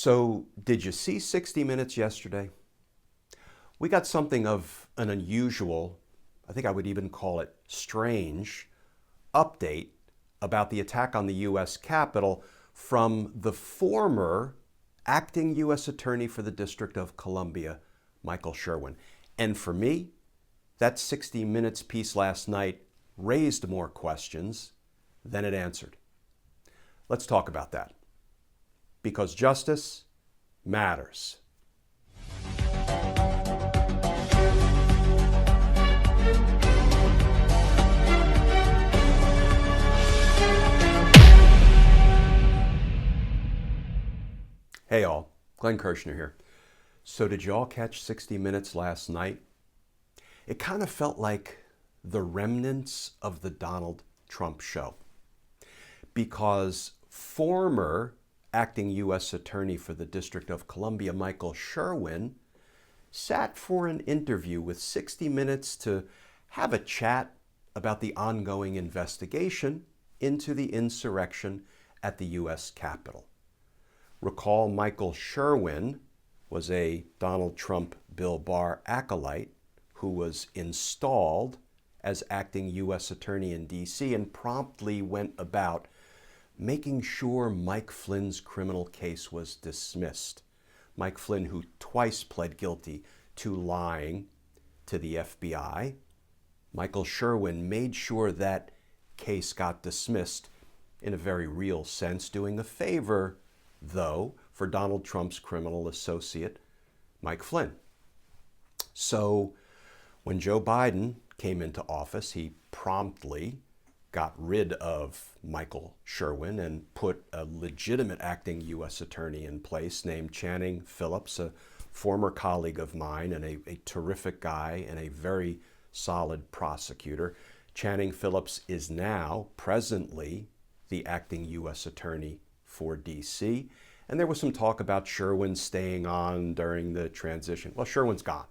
So, did you see 60 Minutes yesterday? We got something of an unusual, I think I would even call it strange, update about the attack on the U.S. Capitol from the former acting U.S. Attorney for the District of Columbia, Michael Sherwin. And for me, that 60 Minutes piece last night raised more questions than it answered. Let's talk about that. Because justice matters. Hey all, Glenn Kirshner here. So did you all catch 60 Minutes last night? It kind of felt like the remnants of the Donald Trump show. Because former acting U.S. Attorney for the District of Columbia, Michael Sherwin, sat for an interview with 60 Minutes to have a chat about the ongoing investigation into the insurrection at the U.S. Capitol. Recall, Michael Sherwin was a Donald Trump Bill Barr acolyte who was installed as acting U.S. Attorney in D.C. and promptly went about making sure Mike Flynn's criminal case was dismissed. Mike Flynn, who twice pled guilty to lying to the FBI, Michael Sherwin made sure that case got dismissed in a very real sense, doing a favor, though, for Donald Trump's criminal associate, Mike Flynn. So when Joe Biden came into office, he promptly got rid of Michael Sherwin and put a legitimate acting U.S. attorney in place named Channing Phillips, a former colleague of mine and a terrific guy and a very solid prosecutor. Channing Phillips is now presently the acting U.S. attorney for D.C. And there was some talk about Sherwin staying on during the transition. Well, Sherwin's gone.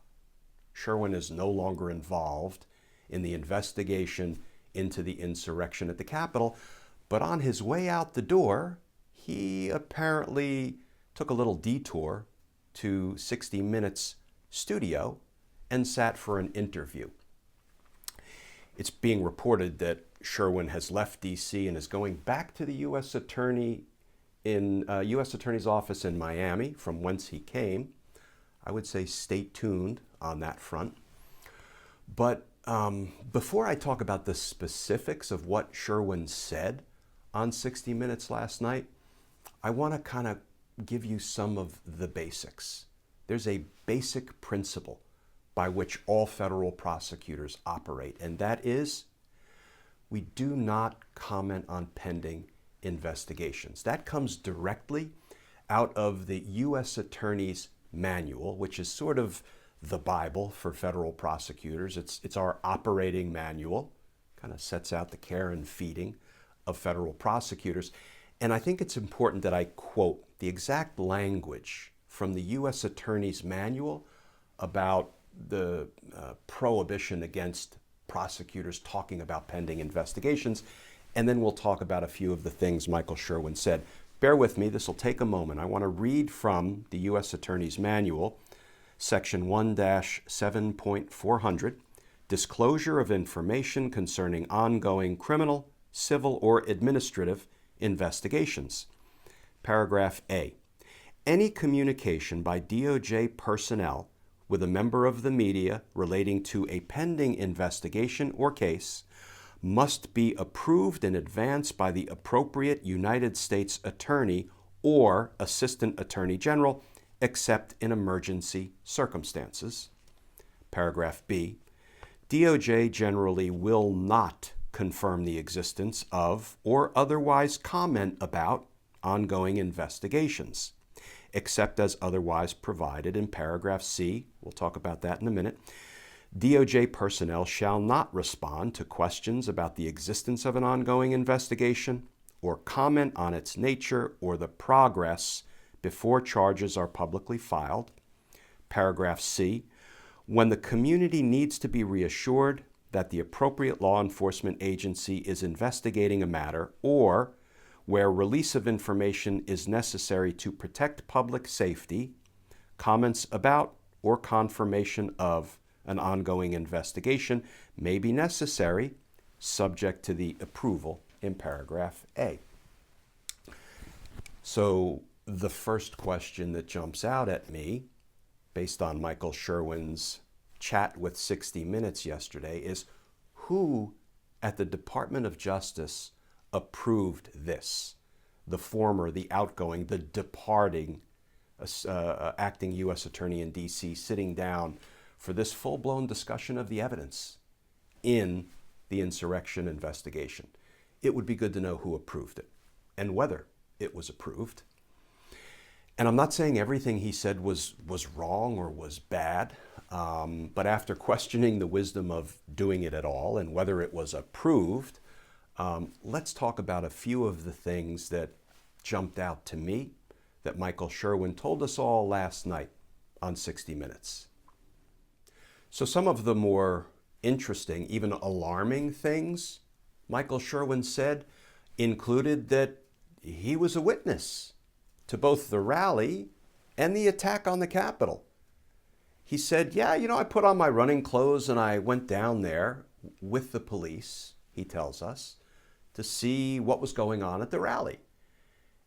Sherwin is no longer involved in the investigation into the insurrection at the Capitol, but on his way out the door, he apparently took a little detour to 60 Minutes studio and sat for an interview. It's being reported that Sherwin has left D.C. and is going back to the U.S. Attorney's office in Miami, from whence he came. I would say stay tuned on that front. But before I talk about the specifics of what Sherwin said on 60 Minutes last night, I want to kind of give you some of the basics. There's a basic principle by which all federal prosecutors operate, and that is we do not comment on pending investigations. That comes directly out of the U.S. Attorney's Manual, which is sort of the Bible for federal prosecutors. It's our operating manual, kind of sets out the care and feeding of federal prosecutors. And I think it's important that I quote the exact language from the U.S. Attorney's Manual about the prohibition against prosecutors talking about pending investigations. And then we'll talk about a few of the things Michael Sherwin said. Bear with me, this will take a moment. I want to read from the U.S. Attorney's Manual, Section 1-7.400, Disclosure of Information Concerning Ongoing Criminal, Civil, or Administrative Investigations. Paragraph A. Any communication by DOJ personnel with a member of the media relating to a pending investigation or case must be approved in advance by the appropriate United States Attorney or Assistant Attorney General, except in emergency circumstances. Paragraph B. DOJ generally will not confirm the existence of or otherwise comment about ongoing investigations, except as otherwise provided in paragraph C. We'll talk about that in a minute. DOJ personnel shall not respond to questions about the existence of an ongoing investigation or comment on its nature or the progress before charges are publicly filed. Paragraph C. When the community needs to be reassured that the appropriate law enforcement agency is investigating a matter, or where release of information is necessary to protect public safety, comments about or confirmation of an ongoing investigation may be necessary, subject to the approval in paragraph A. So the first question that jumps out at me, based on Michael Sherwin's chat with 60 Minutes yesterday, is who at the Department of Justice approved this? The former, the outgoing, the departing acting U.S. Attorney in D.C. sitting down for this full-blown discussion of the evidence in the insurrection investigation. It would be good to know who approved it and whether it was approved. And I'm not saying everything he said was wrong or was bad, but after questioning the wisdom of doing it at all and whether it was approved, let's talk about a few of the things that jumped out to me that Michael Sherwin told us all last night on 60 Minutes. So some of the more interesting, even alarming things Michael Sherwin said included that he was a witness to both the rally and the attack on the Capitol. He said, yeah, I put on my running clothes and I went down there with the police, he tells us, to see what was going on at the rally.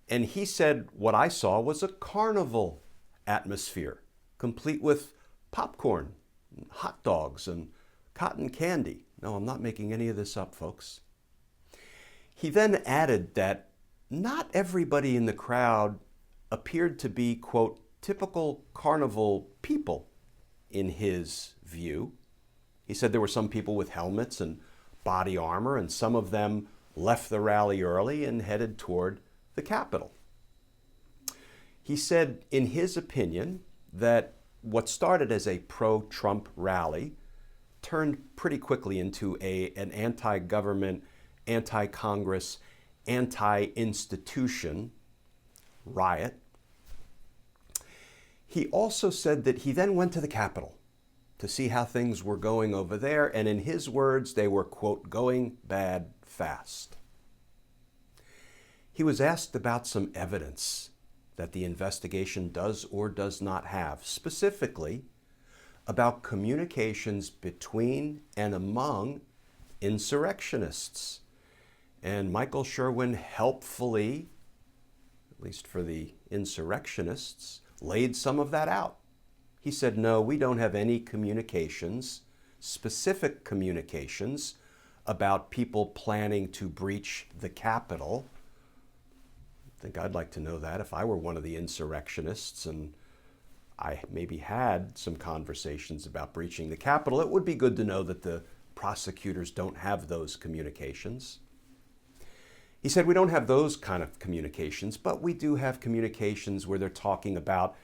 And he said, what I saw was a carnival atmosphere, complete with popcorn, and hot dogs, and cotton candy. No, I'm not making any of this up, folks. He then added that not everybody in the crowd appeared to be, quote, typical carnival people in his view. He said there were some people with helmets and body armor, and some of them left the rally early and headed toward the Capitol. He said, in his opinion, that what started as a pro-Trump rally turned pretty quickly into an anti-government, anti-Congress, anti-institution riot. He also said that he then went to the Capitol to see how things were going over there, and in his words, they were, quote, going bad fast. He was asked about some evidence that the investigation does or does not have, specifically about communications between and among insurrectionists. And Michael Sherwin helpfully, at least for the insurrectionists, laid some of that out. He said, no, we don't have any communications, specific communications, about people planning to breach the Capitol. I think I'd like to know that if I were one of the insurrectionists and I maybe had some conversations about breaching the Capitol. It would be good to know that the prosecutors don't have those communications. He said, we don't have those kind of communications, but we do have communications where they're talking about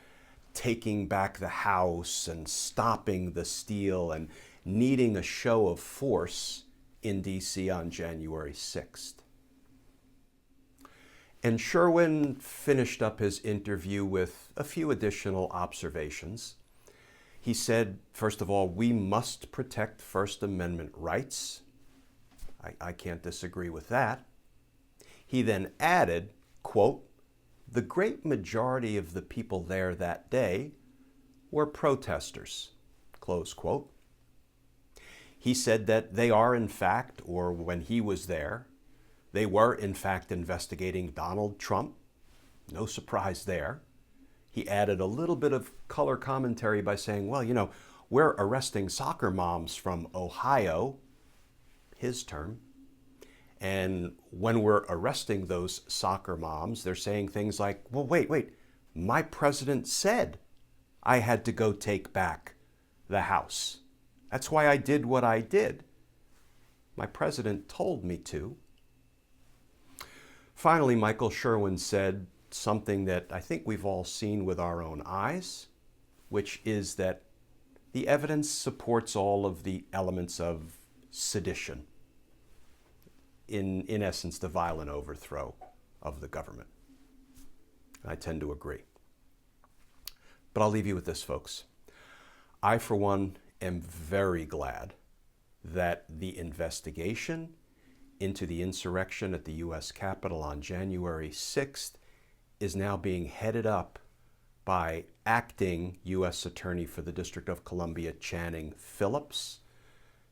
taking back the House and stopping the steal and needing a show of force in D.C. on January 6th. And Sherwin finished up his interview with a few additional observations. He said, first of all, we must protect First Amendment rights. I can't disagree with that. He then added, quote, the great majority of the people there that day were protesters, close quote. He said that they are in fact, or when he was there, they were in fact investigating Donald Trump. No surprise there. He added a little bit of color commentary by saying, well, we're arresting soccer moms from Ohio, his term. And when we're arresting those soccer moms, they're saying things like, well, wait, my president said I had to go take back the House. That's why I did what I did. My president told me to. Finally, Michael Sherwin said something that I think we've all seen with our own eyes, which is that the evidence supports all of the elements of sedition. In essence, the violent overthrow of the government. I tend to agree. But I'll leave you with this, folks. I, for one, am very glad that the investigation into the insurrection at the U.S. Capitol on January 6th is now being headed up by acting U.S. Attorney for the District of Columbia, Channing Phillips,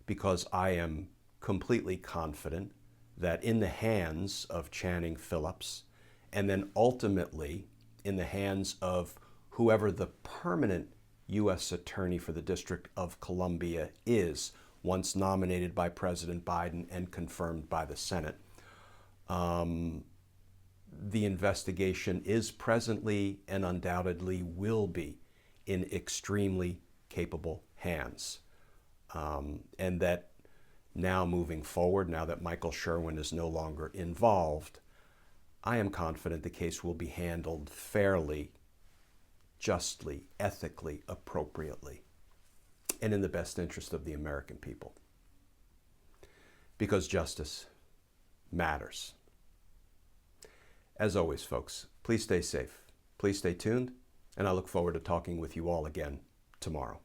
because I am completely confident that in the hands of Channing Phillips, and then ultimately in the hands of whoever the permanent U.S. Attorney for the District of Columbia is, once nominated by President Biden and confirmed by the Senate, the investigation is presently and undoubtedly will be in extremely capable hands. And that now moving forward, now that Michael Sherwin is no longer involved, I am confident the case will be handled fairly, justly, ethically, appropriately, and in the best interest of the American people. Because justice matters. As always, folks, please stay safe, please stay tuned, and I look forward to talking with you all again tomorrow.